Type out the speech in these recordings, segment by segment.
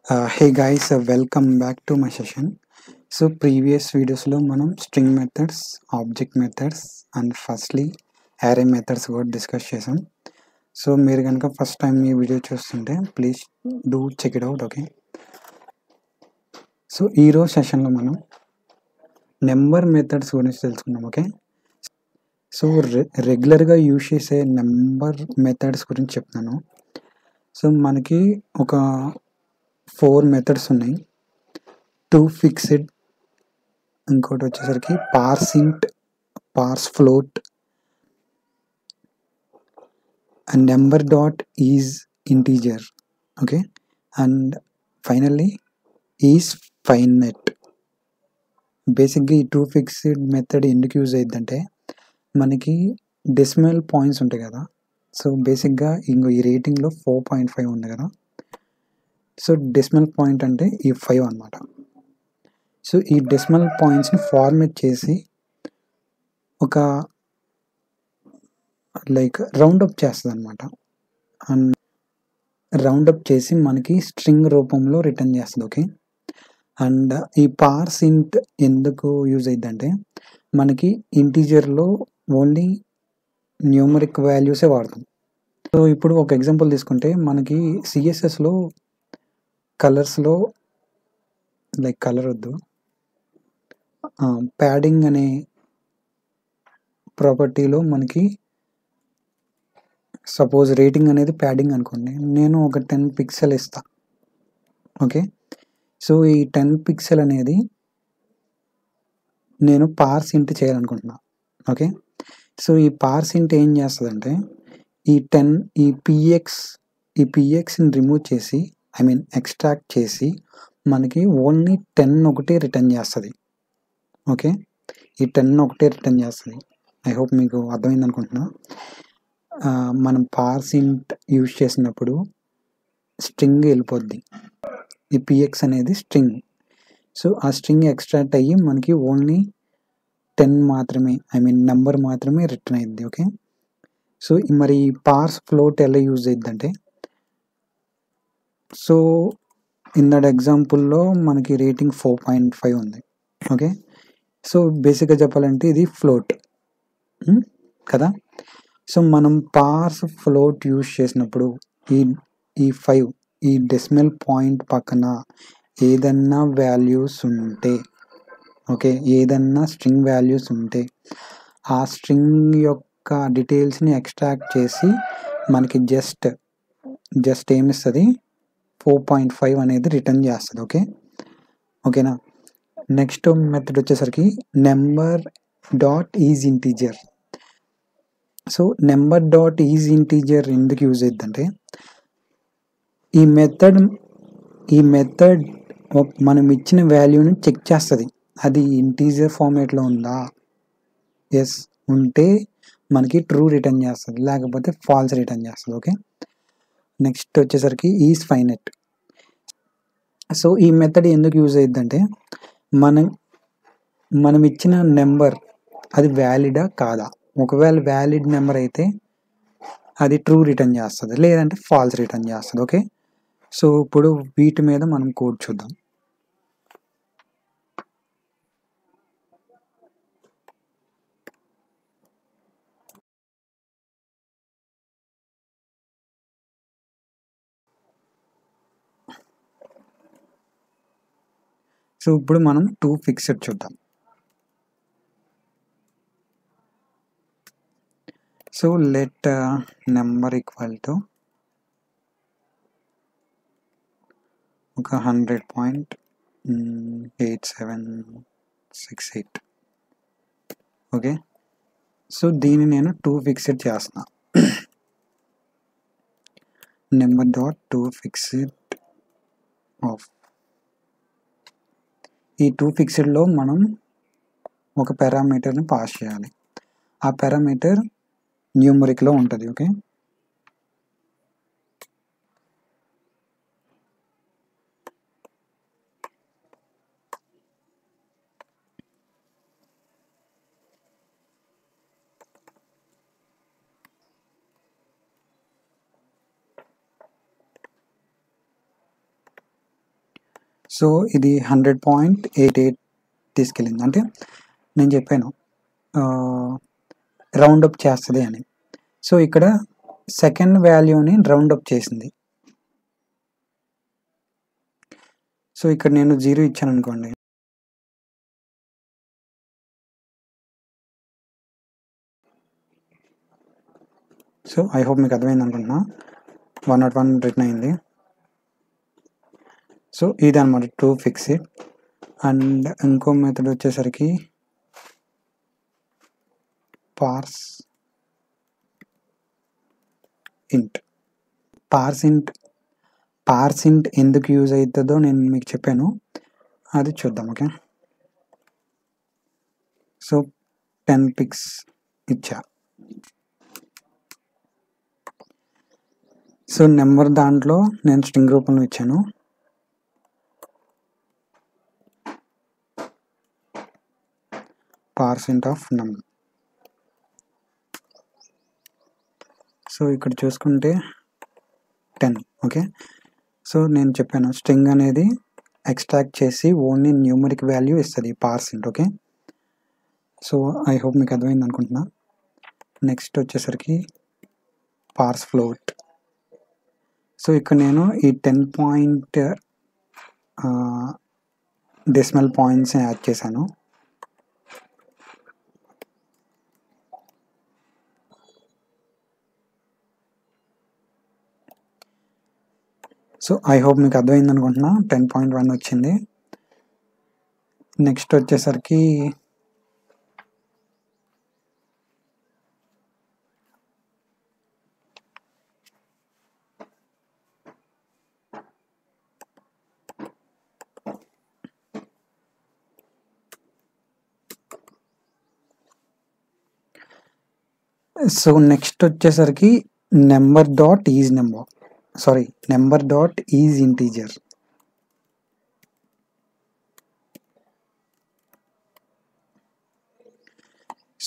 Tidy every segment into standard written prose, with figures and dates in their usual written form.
Hey guys, welcome back to my session. So previous videos లో మనం string methods, object methods and firstly array methods కూడా discuss చేసాం. So మీరు కనుక first time ఈ video చూస్తుంటే please do check it out. Okay, so ఈరోజు సెషన్లో మనం నెంబర్ మెథడ్స్ గురించి తెలుసుకుందాం. ఓకే, సో రెగ్యులర్గా యూజ్ చేసే నెంబర్ మెథడ్స్ గురించి చెప్తున్నాను. సో మనకి ఒక 4 మెథడ్స్ ఉన్నాయి. 2 ఫిక్స్డ్, ఇంకోటి వచ్చేసరికి parse int, parse float and number dot is integer. Okay, and finally is finite. బేసిక్గా ఈ 2 ఫిక్స్డ్ మెథడ్ ఎందుకు యూజ్ అయ్యిద్దంటే మనకి డెసిమల్ పాయింట్స్ ఉంటాయి కదా. సో బేసిక్గా ఈ రేటింగ్లో 4.5 ఉంది కదా. సో డెసిమల్ పాయింట్ అంటే ఈ 5 అనమాట. సో ఈ డెసిమల్ పాయింట్స్ని ఫార్మేట్ చేసి ఒక రౌండప్ చేస్తుంది అనమాట. అండ్ రౌండప్ చేసి మనకి స్ట్రింగ్ రూపంలో రిటర్న్ చేస్తుంది. ఓకే, అండ్ ఈ పార్సింట్ ఎందుకు యూజ్ అయ్యిద్దంటే మనకి ఇంటీజర్లో ఓన్లీ న్యూమరిక్ వాల్యూసే వాడతాం. సో ఇప్పుడు ఒక ఎగ్జాంపుల్ తీసుకుంటే మనకి సిఎస్ఎస్లో కలర్స్లో కలర్ వద్దు, ప్యాడింగ్ అనే ప్రాపర్టీలో మనకి సపోజ్ రేటింగ్ అనేది ప్యాడింగ్ అనుకోండి, నేను ఒక 10 పిక్సెల్ ఇస్తా. ఓకే, సో ఈ 10 పిక్సెల్ అనేది నేను పార్సింట్ చేయాలనుకుంటున్నా. ఓకే, సో ఈ పార్సింట్ ఏం చేస్తుందంటే ఈ పిఎక్స్ని రిమూవ్ చేసి ఎక్స్ట్రాక్ట్ చేసి మనకి ఓన్లీ 10 ఒకటి రిటర్న్ చేస్తుంది. ఓకే, ఈ 10 ఒకటే రిటర్న్ చేస్తుంది. ఐ హోప్ మీకు అర్థమైంది అనుకుంటున్నా. మనం పార్సింట్ యూజ్ చేసినప్పుడు స్ట్రింగ్ వెళ్ళిపోద్ది. ఈ పిఎక్స్ అనేది స్ట్రింగ్. సో ఆ స్ట్రింగ్ ఎక్స్ట్రాక్ట్ అయ్యి మనకి ఓన్లీ 10 మాత్రమే, నెంబర్ మాత్రమే రిటర్న్ అయ్యింది. ఓకే, సో మరి పార్స్ ఫ్లోట్ ఎలా యూజ్ అయ్యిద్దంటే, సో దట్ ఎగ్జాంపుల్లో మనకి రేటింగ్ 4.5 ఉంది. ఓకే, సో బేసిక్గా చెప్పాలంటే ఇది ఫ్లోట్ కదా. సో మనం పార్స్ ఫ్లోట్ యూజ్ చేసినప్పుడు ఈ 5 ఈ డెసిమల్ పాయింట్ పక్కన ఏదన్నా వాల్యూస్ ఉంటే, ఓకే, ఏదన్నా స్ట్రింగ్ వాల్యూస్ ఉంటే ఆ స్ట్రింగ్ యొక్క డీటెయిల్స్ని ఎక్స్ట్రాక్ట్ చేసి మనకి జస్ట్ ఏమిస్తుంది, 4.5 అనేది రిటర్న్ చేస్తుంది. ఓకేనా. నెక్స్ట్ మెథడ్ వచ్చేసరికి number dot is integer. So number dot is integer ఎందుకు యూజ్ అయ్యిద్దంటే ఈ మెథడ్ మనం ఇచ్చిన వాల్యూని చెక్ చేస్తుంది, అది ఇంటీజర్ ఫార్మేట్లో ఉందా. ఎస్ ఉంటే మనకి ట్రూ రిటర్న్ చేస్తుంది, లేకపోతే ఫాల్స్ రిటర్న్ చేస్తుంది. ఓకే, నెక్స్ట్ వచ్చేసరికి ఈజ్ ఫైనెట్. సో ఈ మెథడ్ ఎందుకు యూజ్ అయ్యిద్దంటే మనం ఇచ్చిన నెంబర్ అది వ్యాలిడా కాదా. ఒకవేళ వ్యాలిడ్ నెంబర్ అయితే అది ట్రూ రిటర్న్ చేస్తుంది, లేదంటే ఫాల్స్ రిటర్న్ చేస్తుంది. ఓకే, సో ఇప్పుడు వీటి మీద మనం కోడ్ చూద్దాం. సో ఇప్పుడు మనం 2 ఫిక్స్డ్ చూద్దాం. So let number equal to ఒక 100.8768. ఓకే, సో దీన్ని నేను 2 ఫిక్స్డ్ చేస్తున్నా. నెంబర్ డాట్ 2 ఫిక్స్డ్ ఆఫ్ ఈ 2 ఫిక్స్డ్లో మనం ఒక పారామీటర్ని పాస్ చేయాలి. ఆ పారామీటర్ న్యూమరిక్లో ఉంటుంది. ఓకే, సో ఇది 100.88 తీసుకెళ్ళింది. అంటే నేను చెప్పాను రౌండ్ అప్ చేస్తుంది అని. సో ఇక్కడ సెకండ్ వాల్యూని రౌండ్ అప్ చేసింది. సో ఇక్కడ నేను 0 ఇచ్చాను అనుకోండి, సో ఐ హోప్ మీకు అర్థమైంది అనుకుంటున్నా. 101 రిటర్న్ అయింది. సో ఇది అనమాట ట్రూ ఫిక్స్ ఇట్. అండ్ ఇంకో మెథడ్ వచ్చేసరికి పార్స్ ఇంట్. పార్స్ ఇంట్ ఎందుకు యూజ్ అవుతుందో నేను మీకు చెప్పాను, అది చూద్దాం. ఓకే, సో 10 పిక్స్ ఇచ్చా. సో నెంబర్ దాంట్లో నేను స్ట్రింగ్ రూపంలో ఇచ్చాను. పార్సెంట్ ఆఫ్ నమ్. సో ఇక్కడ చూసుకుంటే 10. ఓకే, సో నేను చెప్పాను స్ట్రింగ్ అనేది ఎక్స్ట్రాక్ట్ చేసి ఓన్లీ న్యూమరిక్ వాల్యూ ఇస్తుంది పార్సెంట్. ఓకే, సో ఐ హోప్ మీకు అర్థమైంది అనుకుంటున్నా. నెక్స్ట్ వచ్చేసరికి పార్స్ ఫ్లోట్. సో ఇక్కడ నేను ఈ 10 పాయింట్ డెసిమల్ పాయింట్స్ యాడ్ చేశాను. సో ఐ హోప్ మీకు అర్థమైంది అనుకుంటున్నా. 10.1 వచ్చింది. నెక్స్ట్ వచ్చేసరికి number dot is integer.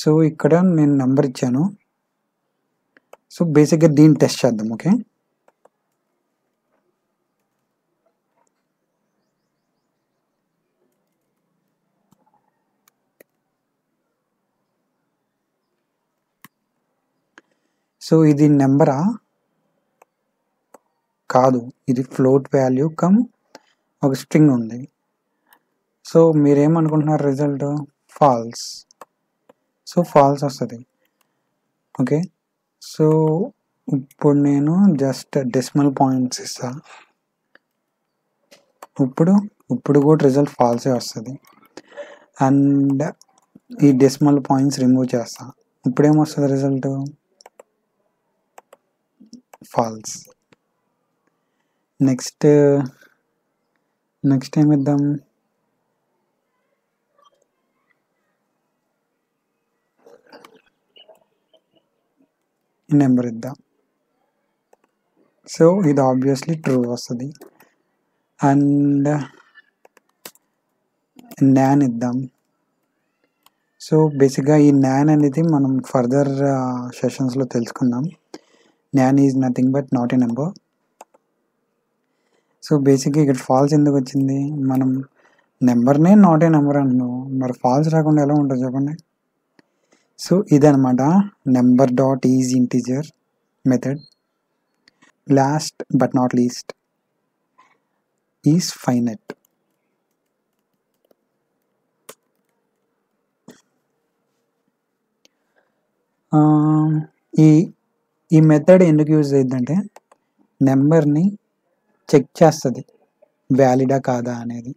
So ఇక్కడ నేను నెంబర్ ఇచ్చాను. సో బేసిక్గా దీన్ని టెస్ట్ చేద్దాం. ఓకే, సో ఇది నెంబరా? కాదు, ఇది ఫ్లోట్ వాల్యూ కమ్ ఒక స్ట్రింగ్ ఉంది. సో మీరేమనుకుంటున్నారు రిజల్ట్? ఫాల్స్. సో ఫాల్స్ వస్తుంది. ఓకే, సో ఇప్పుడు నేను జస్ట్ డెసిమల్ పాయింట్స్ ఇస్తా. ఇప్పుడు కూడా రిజల్ట్ ఫాల్సే వస్తుంది. అండ్ ఈ డెసిమల్ పాయింట్స్ రిమూవ్ చేస్తా. ఇప్పుడేమొస్తుంది రిజల్ట్? ఫాల్స్. నెక్స్ట్ ఏమిద్దాం? నెంబర్ ఇద్దాం. సో ఇది ఆబ్వియస్లీ ట్రూ వస్తుంది. అండ్ నాన్ ఇద్దాం. సో బేసిక్గా ఈ నాన్ అనేది మనం ఫర్దర్ సెషన్స్లో తెలుసుకుందాం. Non is nothing but not a number. So బేసిక్గా ఇక్కడ ఫాల్స్ ఎందుకు వచ్చింది? మనం నెంబర్నే నాట్ ఏ నెంబర్ అంటున్నాం, మరి ఫాల్స్ రాకుండా ఎలా ఉంటుంది చెప్పండి? సో ఇదనమాట number dot is integer method. Last but not least is finite. ఈ మెథడ్ ఎందుకు యూజ్ అయ్యిందంటే నెంబర్ని చెక్ చేస్తుంది వ్యాలిడా కాదా అనేది.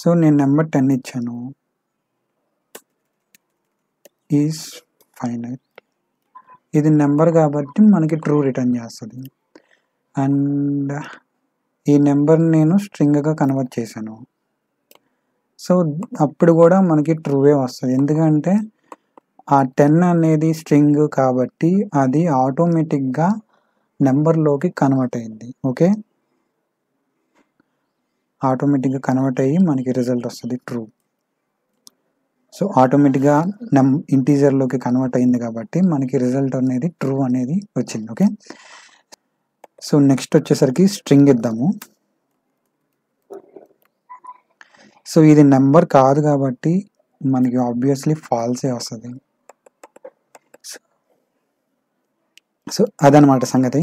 సో నేను నెంబర్ 10 ఇచ్చాను, ఈజ్ ఫైనైట్. ఇది నెంబర్ కాబట్టి మనకి ట్రూ రిటర్న్ చేస్తుంది. అండ్ ఈ నెంబర్ నేను స్ట్రింగ్గా కన్వర్ట్ చేశాను. సో అప్పుడు కూడా మనకి ట్రూవే వస్తుంది, ఎందుకంటే ఆ 10 అనేది స్ట్రింగ్ కాబట్టి అది ఆటోమేటిక్గా నెంబర్లోకి కన్వర్ట్ అయింది. ఓకే, ఆటోమేటిక్గా కన్వర్ట్ అయ్యి మనకి రిజల్ట్ వస్తుంది ట్రూ. సో ఆటోమేటిక్గా ఇంటీజర్లోకి కన్వర్ట్ అయింది కాబట్టి మనకి రిజల్ట్ అనేది ట్రూ అనేది వచ్చింది. ఓకే, సో నెక్స్ట్ వచ్చేసరికి స్ట్రింగ్ ఇద్దాము. సో ఇది నెంబర్ కాదు కాబట్టి మనకి ఆబ్వియస్లీ ఫాల్సే వస్తుంది. సో అదనమాట సంగతి.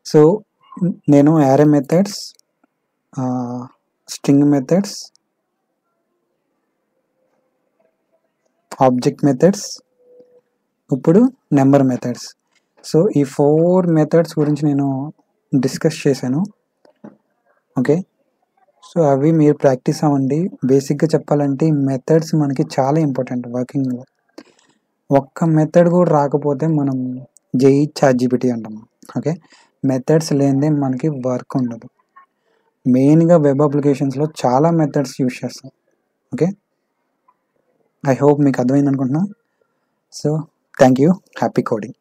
సో నేను array methods, string methods, object methods, ఇప్పుడు నెంబర్ మెథడ్స్. సో ఈ 4 మెథడ్స్ గురించి నేను డిస్కస్ చేశాను. ఓకే, సో అవి మీరు ప్రాక్టీస్ అవ్వండి. బేసిక్గా చెప్పాలంటే ఈ మెథడ్స్ మనకి చాలా ఇంపార్టెంట్ వర్కింగ్లో. ఒక్క మెథడ్ కూడా రాకపోతే మనం జేఈ చాట్‌జీపీటీ అంటాం. ఓకే, మెథడ్స్ లేనిదే మనకి వర్క్ ఉండదు. మెయిన్గా వెబ్ అప్లికేషన్స్లో చాలా మెథడ్స్ యూజ్ చేస్తాం. ఓకే, ఐ హోప్ మీకు అర్థమైంది అనుకుంటున్నా. So thank you, happy coding.